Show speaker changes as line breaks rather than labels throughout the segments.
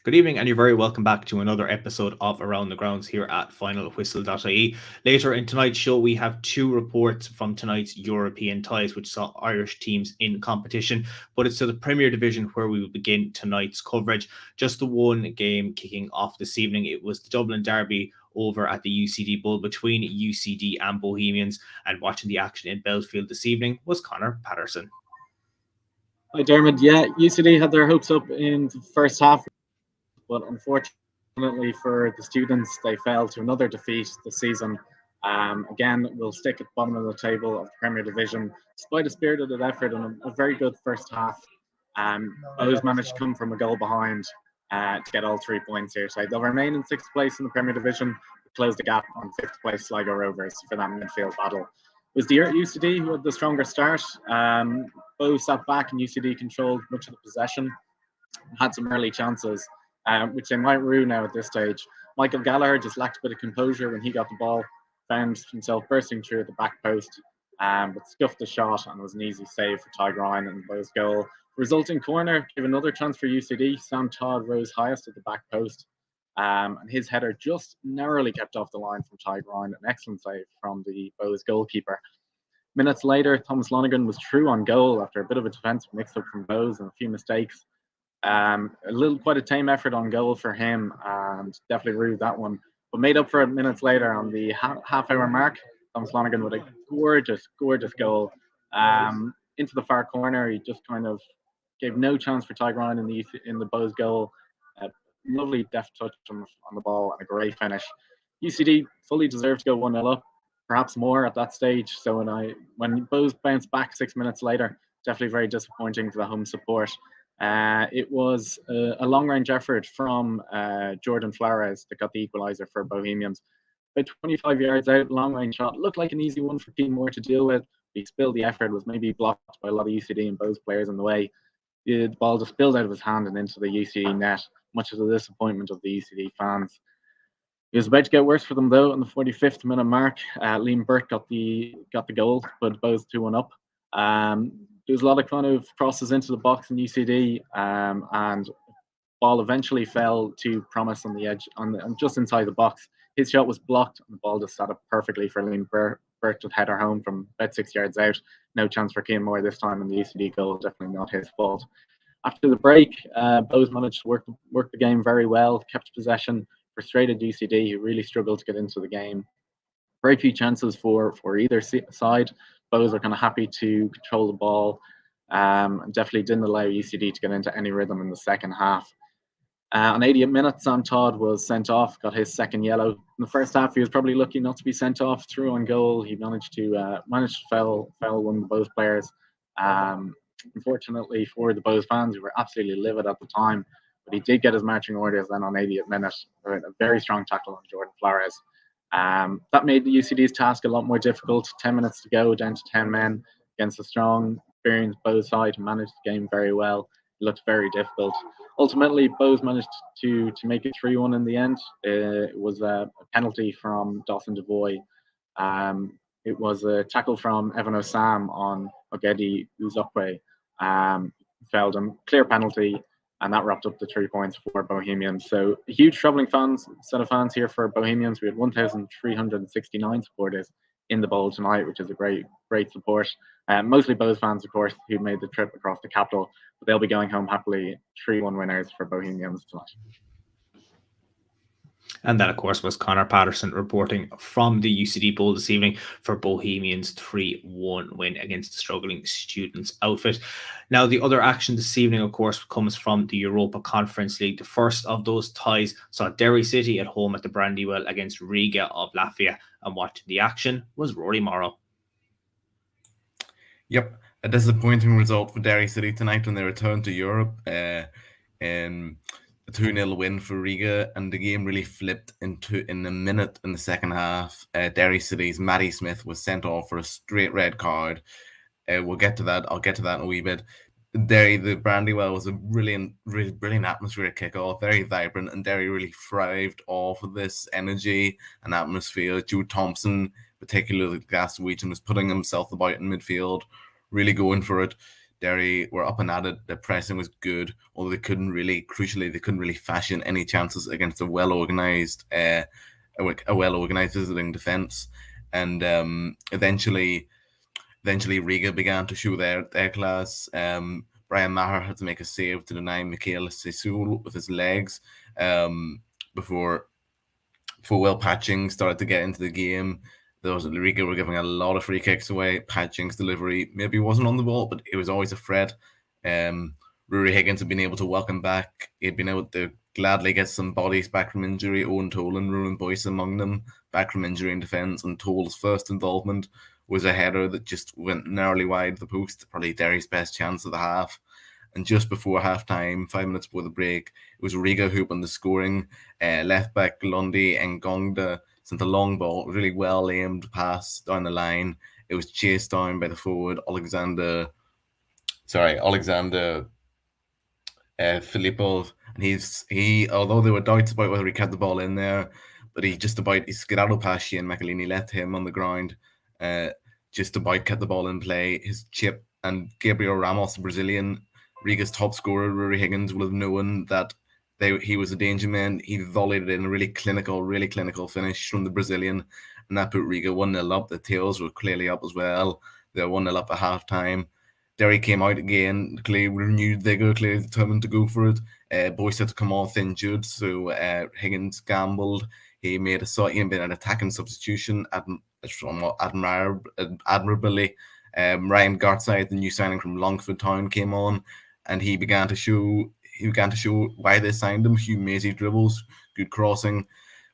Good evening, and you're very welcome back to another episode of Around the Grounds here at Finalwhistle.ie. Later in tonight's show, we have two reports from tonight's European ties, which saw Irish teams in competition. But it's to the Premier Division where we will begin tonight's coverage. Just the one game kicking off this evening. It was the Dublin Derby over at the UCD Bull between UCD and Bohemians. And watching the action in Belfield this evening was Connor Patterson.
Hi, Diarmuid. Yeah, UCD had their hopes up in the first half, but unfortunately for the students, they fell to another defeat this season. Again, we'll stick at the bottom of the table of the Premier Division, despite a spirited effort and a very good first half. Bows managed to come from a goal behind to get all 3 points here. So they'll remain in sixth place in the Premier Division, close the gap on fifth place Sligo Rovers for that midfield battle. It was the UCD who had the stronger start. Bows sat back and UCD controlled much of the possession, had some early chances, which they might rue now at this stage. Michael Gallagher just lacked a bit of composure when he got the ball, found himself bursting through at the back post, but scuffed the shot, and it was an easy save for Ty Ryan and Bow's goal. Resulting corner gave another chance for UCD. Sam Todd rose highest at the back post, and his header just narrowly kept off the line from Ty Ryan. An excellent save from the Bow's goalkeeper. Minutes later, Thomas Lonergan was true on goal after a bit of a defensive mix-up from Bowes and a few mistakes. Quite a tame effort on goal for him, and definitely rued that one. But made up for it minutes later on the half-hour mark. Thomas Lonergan with a gorgeous goal into the far corner. He just kind of gave no chance for Ty Ryan in the Bowes goal. Lovely deft touch on the ball and a great finish. UCD fully deserved to go 1-0 up, perhaps more at that stage. So when Bowes bounced back 6 minutes later, definitely very disappointing for the home support. It was a long-range effort from Jordan Flores that got the equaliser for Bohemians. About 25 yards out, long-range shot. Looked like an easy one for Keane Moore to deal with. He spilled the effort, was maybe blocked by a lot of UCD and Bowes players in the way. The ball just spilled out of his hand and into the UCD net, much to the disappointment of the UCD fans. It was about to get worse for them, though. On the 45th minute mark, Liam Burt got the goal, but Bowes 2-1 up. There was a lot of kind of crosses into the box in UCD, and ball eventually fell to Promise on the edge, just inside the box. His shot was blocked, and the ball just sat up perfectly for Liam Burt to header home from about 6 yards out. No chance for Keane Moore this time, and the UCD goal definitely not his fault. After the break, Bowes managed to work the game very well, kept possession, frustrated UCD, who really struggled to get into the game. Very few chances for either side. Bowes are kind of happy to control the ball, and definitely didn't allow UCD to get into any rhythm in the second half. On 80th minute, Sam Todd was sent off, got his second yellow. In the first half, he was probably lucky not to be sent off. Through on goal, he managed to foul one of the Bowes players. Unfortunately for the Bowes fans, who were absolutely livid at the time, but he did get his marching orders then on 80th minute with a very strong tackle on Jordan Flores. That made the UCD's task a lot more difficult. 10 minutes to go, down to 10 men against a strong, experienced Bowes side who managed the game very well. It looked very difficult. Ultimately, Bowes managed to make it 3-1 in the end. It was a penalty from Dawson Devoy. It was a tackle from Evan Osam on Ogedi Uzokwe. Failed him. Clear penalty. And that wrapped up the 3 points for Bohemians. So a huge travelling set of fans here for Bohemians. We had 1,369 supporters in the bowl tonight, which is a great support. Mostly Bowes fans, of course, who made the trip across the capital. But they'll be going home happily. 3-1 winners for Bohemians tonight.
And that, of course, was Connor Patterson reporting from the UCD Bowl this evening for Bohemians' 3-1 win against the struggling students outfit. Now, the other action this evening, of course, comes from the Europa Conference League. The first of those ties saw Derry City at home at the Brandywell against Riga of Latvia. And watching the action was Rory Morrow.
Yep, a disappointing result for Derry City tonight when they returned to Europe. A 2-0 win for Riga, and the game really flipped in a minute in the second half. Derry City's Matty Smith was sent off for a straight red card. We'll get to that. I'll get to that in a wee bit. The Brandywell was a brilliant atmospheric kickoff, very vibrant, and Derry really thrived off of this energy and atmosphere. Jude Thompson, particularly the Glaswegian, was putting himself about in midfield, really going for it. Derry were up and at it. Their pressing was good, although they couldn't really fashion any chances against a well-organized visiting defense. And eventually Riga began to show their class. Brian Maher had to make a save to deny Mikhail Sesul with his legs before Will Patching started to get into the game. Riga were giving a lot of free kicks away. Patching's delivery maybe wasn't on the ball, but it was always a threat. Rory Higgins had been able to welcome back. He'd been able to gladly get some bodies back from injury. Owen Toll and Ronan Boyce among them, back from injury in defence. And Toll's first involvement was a header that just went narrowly wide of the post, probably Derry's best chance of the half. And just before half-time, 5 minutes before the break, it was Riga who opened the scoring. Left-back Lundi and Gongda sent a long ball, really well-aimed pass down the line. It was chased down by the forward, Alexander Filipov. And he, although there were doubts about whether he kept the ball in there, but he skedaddled past Shane McAleany, left him on the ground, just about kept the ball in play. His chip, and Gabriel Ramos, the Brazilian, Riga's top scorer, Rory Higgins, would have known that he was a danger man. He volleyed it in a really clinical finish from the Brazilian, and that put Riga 1-0 up. The tails were clearly up as well. They were 1-0 up at half-time. Derry came out again, clearly renewed vigor, clearly determined to go for it. Boyce had to come off injured, so Higgins gambled. He made an attacking substitution admirably. Ryan Gartside, the new signing from Longford Town, came on, and he began to show why they signed him. Hugh Maisie dribbles, good crossing,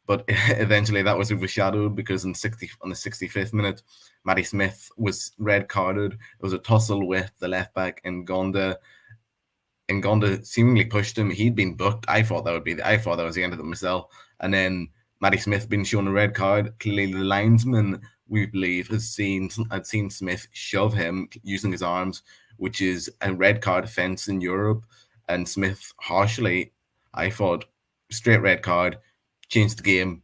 but eventually that was overshadowed because on the 65th minute, Matty Smith was red carded. It was a tussle with the left back, and Gonda seemingly pushed him. He'd been booked. I thought that was the end of it myself. And then Matty Smith being shown a red card. Clearly, the linesman, we believe, had seen Smith shove him using his arms, which is a red card offence in Europe. And Smith harshly, I thought, straight red card, changed the game.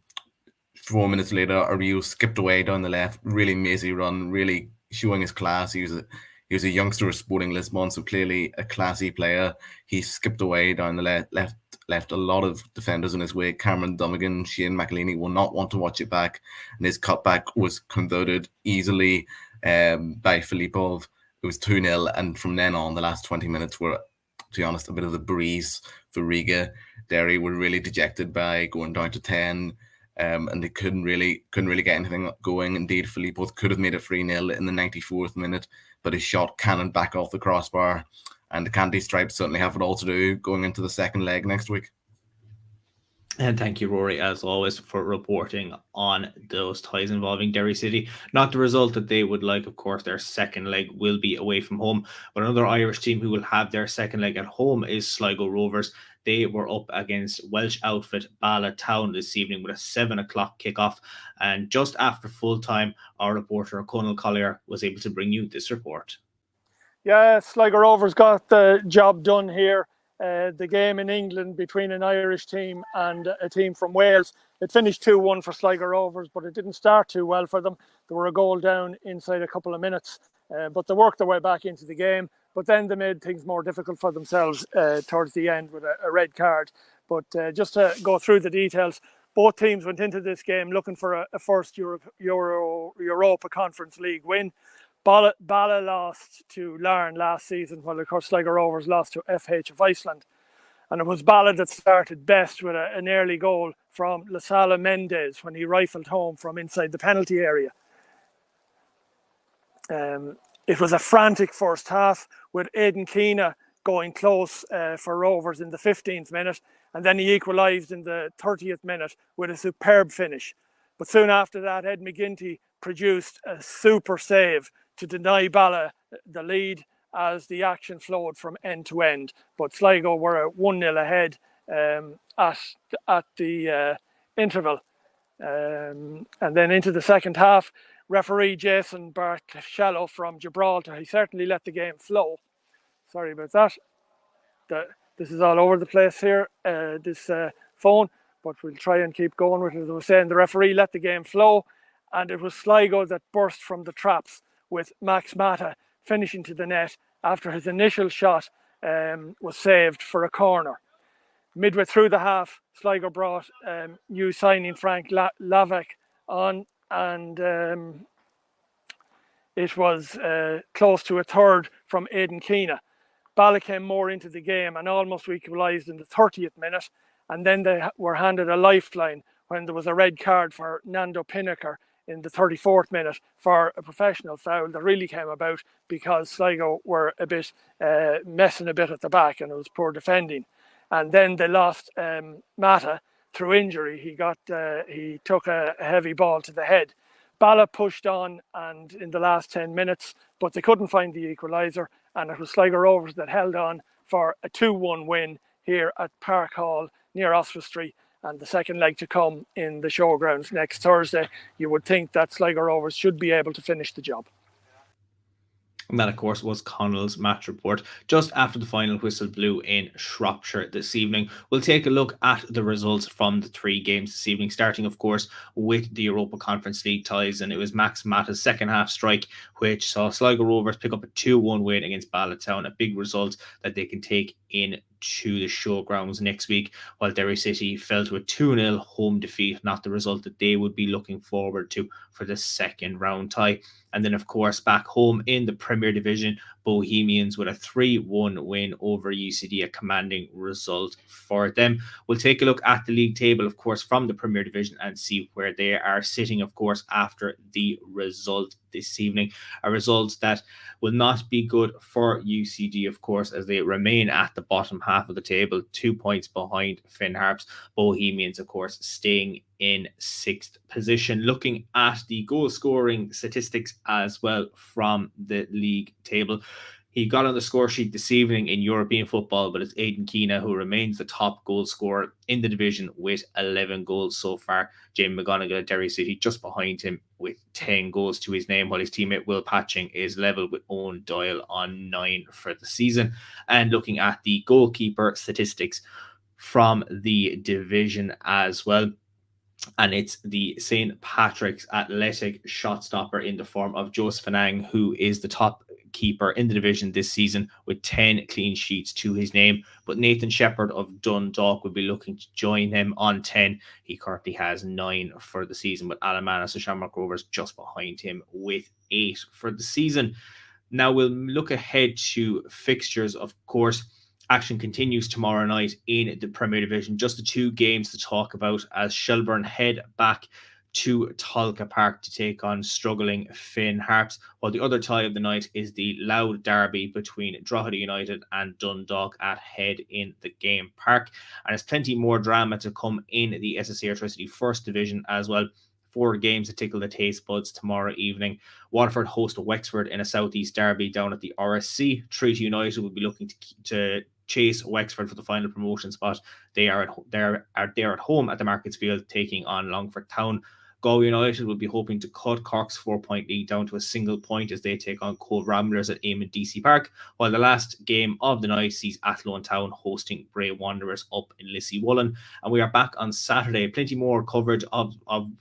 4 minutes later, Ariel skipped away down the left, really mazy run, really showing his class. He was a youngster of Sporting Lisbon, so clearly a classy player. He skipped away down the left a lot of defenders in his way. Cameron Dummigan, Shane McAleany will not want to watch it back, and his cutback was converted easily by Filipov. It was 2-0, and from then on, the last 20 minutes were, to be honest, a bit of a breeze for Riga. Derry were really dejected by going down to 10, and they couldn't really get anything going. Indeed, Filipov could have made it 3-0 in the 94th minute, but his shot cannoned back off the crossbar, and the Candy Stripes certainly have it all to do going into the second leg next week.
And thank you, Rory, as always, for reporting on those ties involving Derry City. Not the result that they would like, of course. Their second leg will be away from home. But another Irish team who will have their second leg at home is Sligo Rovers. They were up against Welsh outfit Bala Town this evening with a 7 o'clock kickoff. And just after full time, our reporter, Conal Collier, was able to bring you this report.
Yeah, Sligo Rovers got the job done here. The game in England between an Irish team and a team from Wales, it finished 2-1 for Sligo Rovers, but it didn't start too well for them. They were a goal down inside a couple of minutes, but they worked their way back into the game. But then they made things more difficult for themselves towards the end with a red card. But just to go through the details, both teams went into this game looking for a first Europa Conference League win. Bala lost to Larne last season, while of course Sligo Rovers lost to FH of Iceland. And it was Bala that started best with an early goal from Lasala Mendez when he rifled home from inside the penalty area. It was a frantic first half with Aidan Keena going close for Rovers in the 15th minute, and then he equalised in the 30th minute with a superb finish. But soon after that, Ed McGinty produced a super save to deny Bala the lead as the action flowed from end to end. But Sligo were 1-0 ahead at the interval. And then into the second half, referee Jason Bartolomeo from Gibraltar, he certainly let the game flow. Sorry about that. This is all over the place here, this phone, but we'll try and keep going with it. As I was saying, the referee let the game flow, and it was Sligo that burst from the traps with Max Mata finishing to the net after his initial shot was saved for a corner. Midway through the half, Sligo brought new signing Frank Lavek on, and it was close to a third from Aidan Keena. Bala came more into the game and almost equalised in the 30th minute, and then they were handed a lifeline when there was a red card for Nando Pinnaker in the 34th minute for a professional foul that really came about because Sligo were a bit messing a bit at the back and it was poor defending. And then they lost Mata through injury. He took a heavy ball to the head. Bala pushed on and in the last 10 minutes, but they couldn't find the equaliser, and it was Sligo Rovers that held on for a 2-1 win here at Park Hall near Oswestry, and the second leg to come in the showgrounds next Thursday. You would think that Sligo Rovers should be able to finish the job.
And that, of course, was Connell's match report just after the final whistle blew in Shropshire this evening. We'll take a look at the results from the 3 games this evening, starting, of course, with the Europa Conference League ties. And it was Max Mata's second half strike, which saw Sligo Rovers pick up a 2-1 win against Ballatown, a big result that they can take in to the showgrounds next week, while Derry City fell to a 2-0 home defeat, not the result that they would be looking forward to for the second round tie. And then, of course, back home in the Premier Division, Bohemians with a 3-1 win over UCD, a commanding result for them. We'll take a look at the league table, of course, from the Premier Division and see where they are sitting, of course, after the result this evening. A result that will not be good for UCD, of course, as they remain at the bottom half of the table, 2 points behind Finn Harps. Bohemians, of course, staying in 6th position. Looking at the goal scoring statistics as well from the league table, he got on the score sheet this evening in European football, but it's Aidan Keena who remains the top goal scorer in the division with 11 goals so far. Jamie McGonigal at Derry City just behind him with 10 goals to his name, while his teammate Will Patching is level with Owen Doyle on 9 for the season. And looking at the goalkeeper statistics from the division as well, and it's the St. Patrick's Athletic shot stopper in the form of Joseph Anang, who is the top keeper in the division this season with 10 clean sheets to his name. But Nathan Shepherd of Dundalk will be looking to join him on 10. He currently has 9 for the season, with Alamanas and Shamrock Rovers just behind him with 8 for the season. Now we'll look ahead to fixtures, of course. Action continues tomorrow night in the Premier Division. Just the 2 games to talk about as Shelbourne head back to Tolka Park to take on struggling Finn Harps, while the other tie of the night is the Loud derby between Drogheda United and Dundalk at Head in the Game Park. And there's plenty more drama to come in the SSE Airtricity First Division as well. 4 games to tickle the taste buds tomorrow evening. Waterford host Wexford in a Southeast derby down at the RSC. Treaty United will be looking to chase Wexford for the final promotion spot. They are at home at the Markets Field taking on Longford Town. Galway United will be hoping to cut Cork's 4-point lead down to a single point as they take on Cove Ramblers at Eamon DC Park, while the last game of the night sees Athlone Town hosting Bray Wanderers up in Lissy-Woolen. And we are back on Saturday. Plenty more coverage of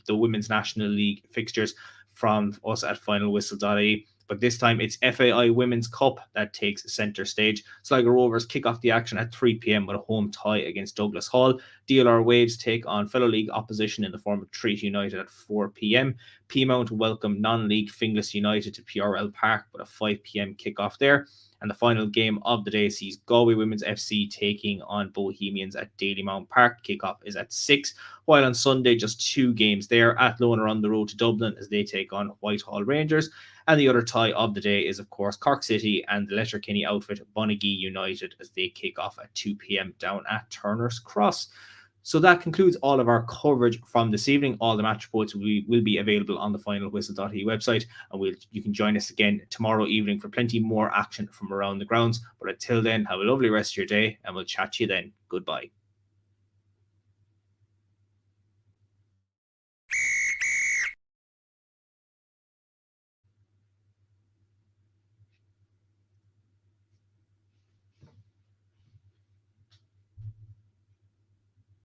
the Women's National League fixtures from us at Finalwhistle.ie. But this time it's FAI Women's Cup that takes centre stage. Sligo Rovers kick off the action at 3 p.m. with a home tie against Douglas Hall. DLR Waves take on fellow league opposition in the form of Treaty United at 4 p.m. Peamount welcome non-league Finglas United to PRL Park with a 5 p.m. kick-off there. And the final game of the day sees Galway Women's FC taking on Bohemians at Dalymount Park. Kickoff is at 6. While on Sunday, just 2 games there. Athlone are on the road to Dublin as they take on Whitehall Rangers. And the other tie of the day is, of course, Cork City and the Letterkenny outfit Bonagee United as they kick off at 2 p.m. down at Turner's Cross. So that concludes all of our coverage from this evening. All the match reports will be available on the Finalwhistle.ie website, and you can join us again tomorrow evening for plenty more action from around the grounds. But until then, have a lovely rest of your day, and we'll chat to you then. Goodbye.